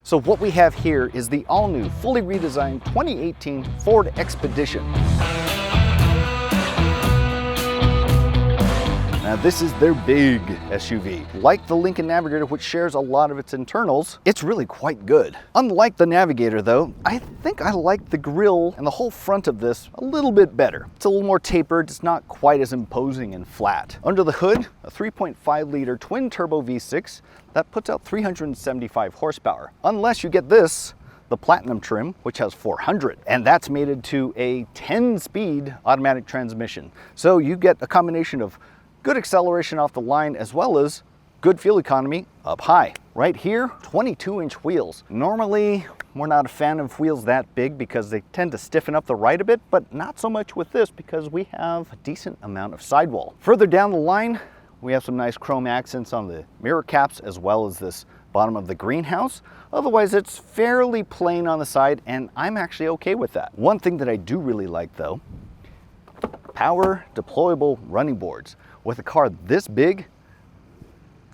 So what we have here is the all-new, fully redesigned 2018 Ford Expedition. Now this is their big SUV. Like the Lincoln Navigator, which shares a lot of its internals, it's really quite good. Unlike the Navigator though, I think I like the grille and the whole front of this a little bit better. It's a little more tapered, it's not quite as imposing and flat. Under the hood, a 3.5 liter twin turbo V6 that puts out 375 horsepower. Unless you get this, the Platinum trim, which has 400, and that's mated to a 10-speed automatic transmission. So you get a combination of good acceleration off the line as well as good fuel economy up high. Right here, 22-inch wheels. Normally, we're not a fan of wheels that big because they tend to stiffen up the ride a bit, but not so much with this because we have a decent amount of sidewall. Further down the line, we have some nice chrome accents on the mirror caps as well as this bottom of the greenhouse. Otherwise, it's fairly plain on the side, and I'm actually okay with that. One thing that I do really like though, power deployable running boards. With a car this big,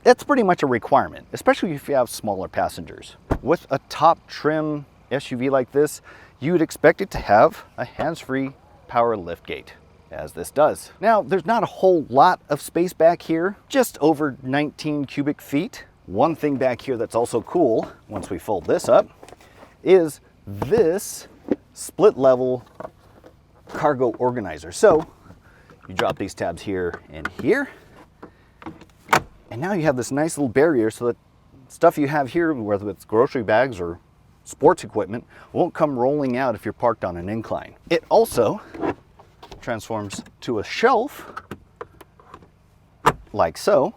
that's pretty much a requirement, especially if you have smaller passengers. With a top trim SUV like this, you would expect it to have a hands-free power liftgate, as this does. Now, there's not a whole lot of space back here, just over 19 cubic feet. One thing back here that's also cool, once we fold this up, is this split level cargo organizer. So you drop these tabs here and here, and now you have this nice little barrier so that stuff you have here, whether it's grocery bags or sports equipment, won't come rolling out if you're parked on an incline. It also transforms to a shelf, like so,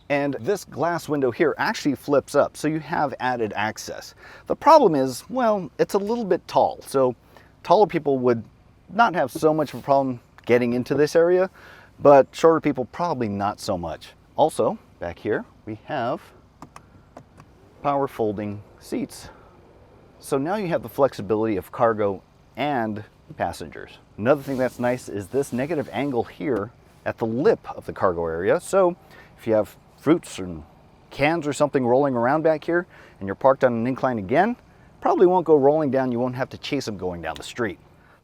and this glass window here actually flips up, so you have added access. The problem is, well, it's a little bit tall, so taller people would not have so much of a problem getting into this area, but shorter people probably not so much. Also, back here we have power folding seats. So now you have the flexibility of cargo and passengers. Another thing that's nice is this negative angle here at the lip of the cargo area. So if you have fruits and cans or something rolling around back here and you're parked on an incline again, probably won't go rolling down. You won't have to chase them going down the street.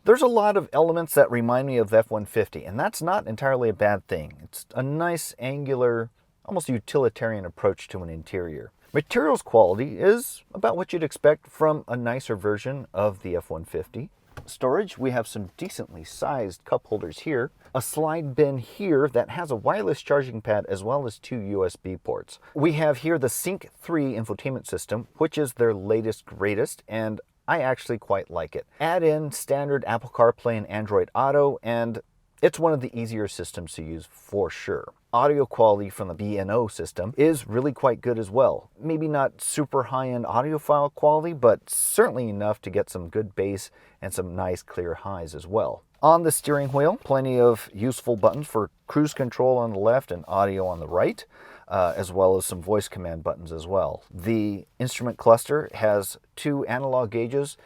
There's a lot of elements that remind me of F-150, and that's not entirely a bad thing. It's a nice, angular, almost utilitarian approach to an interior. Materials quality is about what you'd expect from a nicer version of the F-150. Storage, we have some decently sized cup holders here, a slide bin here that has a wireless charging pad as well as 2 USB ports. We have here the Sync 3 infotainment system, which is their latest, greatest, and I actually quite like it. Add in standard Apple CarPlay and Android Auto, and it's one of the easier systems to use for sure. Audio quality from the B&O system is really quite good as well. Maybe not super high-end audiophile quality, but certainly enough to get some good bass and some nice clear highs as well. On the steering wheel, plenty of useful buttons for cruise control on the left and audio on the right. As well as some voice command buttons as well. The instrument cluster has 2 analog gauges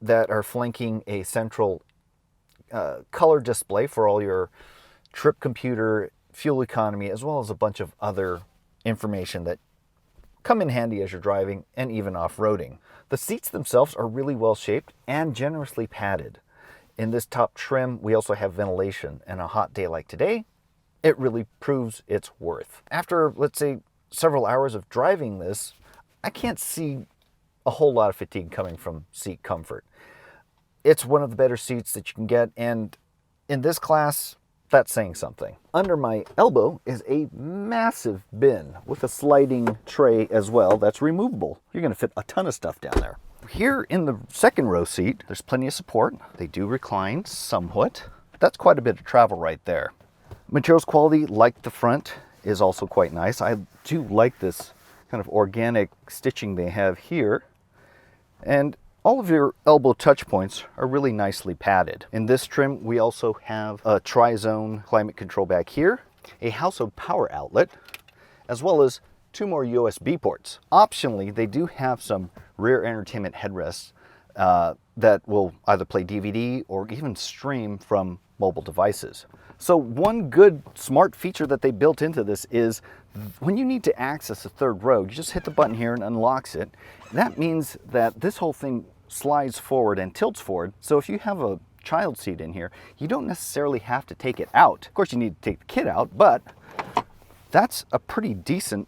that are flanking a central color display for all your trip computer, fuel economy, as well as a bunch of other information that come in handy as you're driving and even off-roading. The seats themselves are really well shaped and generously padded. In this top trim, we also have ventilation, and a hot day like today, it really proves its worth. After, let's say, several hours of driving this, I can't see a whole lot of fatigue coming from seat comfort. It's one of the better seats that you can get, and in this class, that's saying something. Under my elbow is a massive bin with a sliding tray as well that's removable. You're gonna fit a ton of stuff down there. Here in the second row seat, there's plenty of support. They do recline somewhat. That's quite a bit of travel right there. Materials quality, like the front, is also quite nice. I do like this kind of organic stitching they have here. And all of your elbow touch points are really nicely padded. In this trim, we also have a tri-zone climate control back here, a household power outlet, as well as 2 more USB ports. Optionally, they do have some rear entertainment headrests that will either play DVD or even stream from mobile devices. So one good smart feature that they built into this is When you need to access the third row, you just hit the button here and unlocks it. That means that this whole thing slides forward and tilts forward. So if you have a child seat in here, you don't necessarily have to take it out. Of course, you need to take the kid out, but that's a pretty decent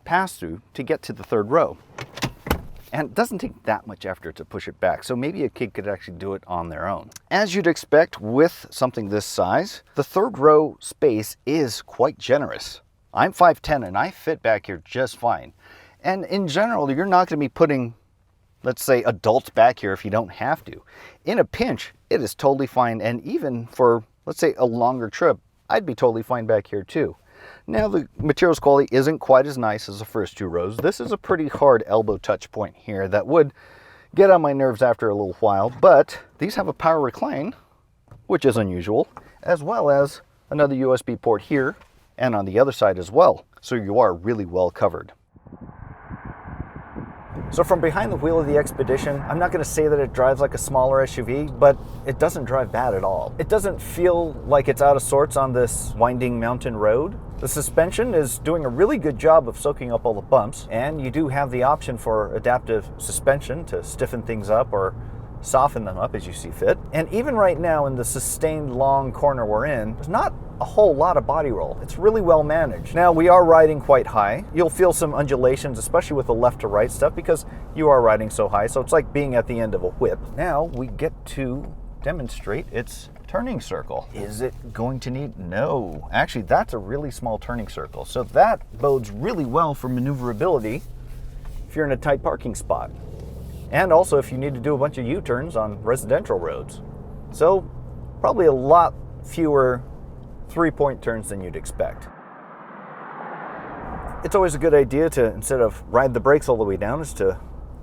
pass-through to get to the third row. And it doesn't take that much effort to push it back, so maybe a kid could actually do it on their own. As you'd expect with something this size, the third row space is quite generous. I'm 5'10" and I fit back here just fine. And in general, you're not going to be putting, let's say, adults back here if you don't have to. In a pinch, it is totally fine, and even for, let's say, a longer trip, I'd be totally fine back here too. Now, the materials quality isn't quite as nice as the first two rows. This is a pretty hard elbow touch point here that would get on my nerves after a little while, but these have a power recline, which is unusual, as well as another USB port here and on the other side as well. So you are really well covered. So from behind the wheel of the Expedition, I'm not going to say that it drives like a smaller SUV, but it doesn't drive bad at all. It doesn't feel like it's out of sorts on this winding mountain road. The suspension is doing a really good job of soaking up all the bumps, and you do have the option for adaptive suspension to stiffen things up or soften them up as you see fit. And even right now in the sustained long corner we're in, there's not a whole lot of body roll. It's really well managed. Now, we are riding quite high. You'll feel some undulations, especially with the left to right stuff, because you are riding so high, so it's like being at the end of a whip. Now we get to demonstrate its turning circle. Is it going to need? No. Actually, that's a really small turning circle, so that bodes really well for maneuverability if you're in a tight parking spot. And also if you need to do a bunch of U-turns on residential roads. So probably a lot fewer three-point turns than you'd expect. It's always a good idea to, instead of ride the brakes all the way down, is to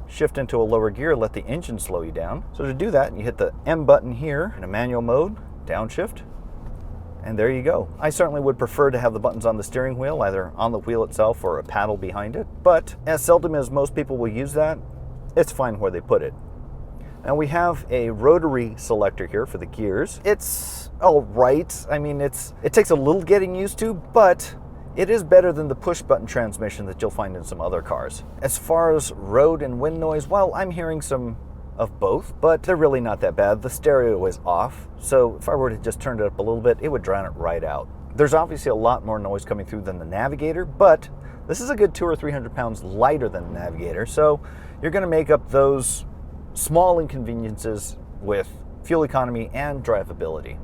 shift into a lower gear, let the engine slow you down. So to do that, you hit the M button here in a manual mode, downshift, and there you go. I certainly would prefer to have the buttons on the steering wheel, either on the wheel itself or a paddle behind it, but as seldom as most people will use that, it's fine where they put it. Now we have a rotary selector here for the gears. It's all right. I mean, it takes a little getting used to, but it is better than the push button transmission that you'll find in some other cars. As far as road and wind noise, well, I'm hearing some of both, but they're really not that bad. The stereo is off, so if I were to just turn it up a little bit, it would drown it right out. There's obviously a lot more noise coming through than the Navigator, but this is a good 200 or 300 pounds lighter than the Navigator, so you're going to make up those small inconveniences with fuel economy and drivability.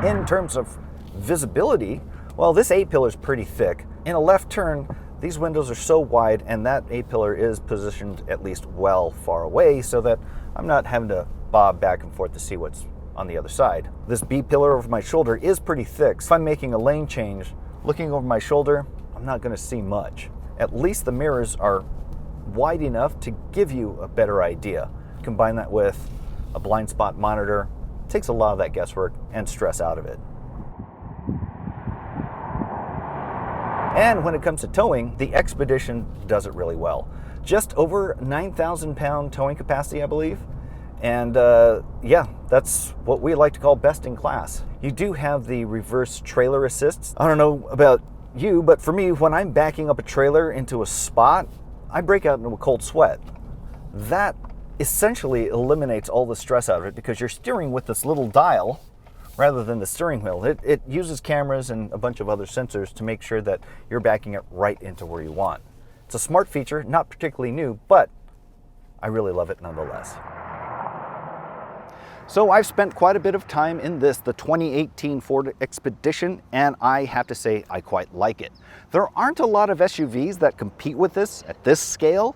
In terms of visibility, well, this A-pillar is pretty thick. In a left turn, these windows are so wide, and that A-pillar is positioned at least well far away so that I'm not having to bob back and forth to see what's on the other side. This B-pillar over my shoulder is pretty thick. If I'm making a lane change, looking over my shoulder, I'm not going to see much. At least the mirrors are wide enough to give you a better idea. Combine that with a blind spot monitor, it takes a lot of that guesswork and stress out of it. And when it comes to towing, the Expedition does it really well. Just over 9,000 pound towing capacity, I believe. And yeah, that's what we like to call best in class. You do have the reverse trailer assists. I don't know about you, but for me, when I'm backing up a trailer into a spot, I break out into a cold sweat. That essentially eliminates all the stress out of it because you're steering with this little dial rather than the steering wheel. It uses cameras and a bunch of other sensors to make sure that you're backing it right into where you want. It's a smart feature, not particularly new, but I really love it nonetheless. So I've spent quite a bit of time in this, the 2018 Ford Expedition, and I have to say I quite like it. There aren't a lot of SUVs that compete with this at this scale,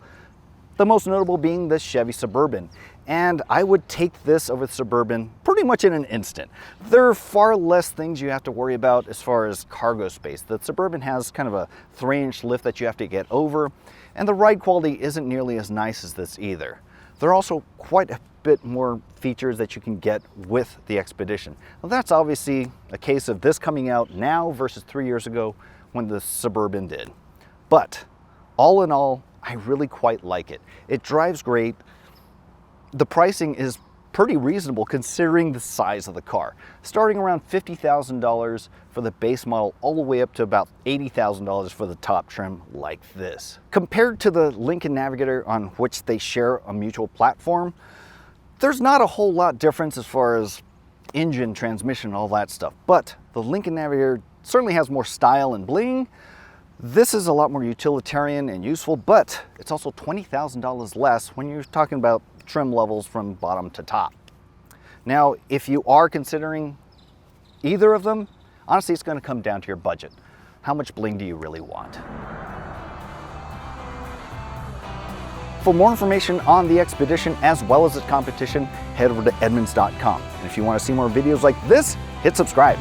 the most notable being the Chevy Suburban. And I would take this over the Suburban pretty much in an instant. There are far less things you have to worry about as far as cargo space. The Suburban has kind of a 3-inch lift that you have to get over, and the ride quality isn't nearly as nice as this either. There are also quite a bit more features that you can get with the Expedition. Well, that's obviously a case of this coming out now versus 3 years ago when the Suburban did. But all in all, I really quite like it. It drives great. The pricing is pretty reasonable considering the size of the car, starting around $50,000 for the base model all the way up to about $80,000 for the top trim like this. Compared to the Lincoln Navigator, on which they share a mutual platform, there's not a whole lot difference as far as engine, transmission, all that stuff, but the Lincoln Navigator certainly has more style and bling. This is a lot more utilitarian and useful, but it's also $20,000 less when you're talking about trim levels from bottom to top. Now, if you are considering either of them, honestly, it's going to come down to your budget. How much bling do you really want? For more information on the Expedition as well as its competition, head over to Edmunds.com. And if you want to see more videos like this, hit subscribe.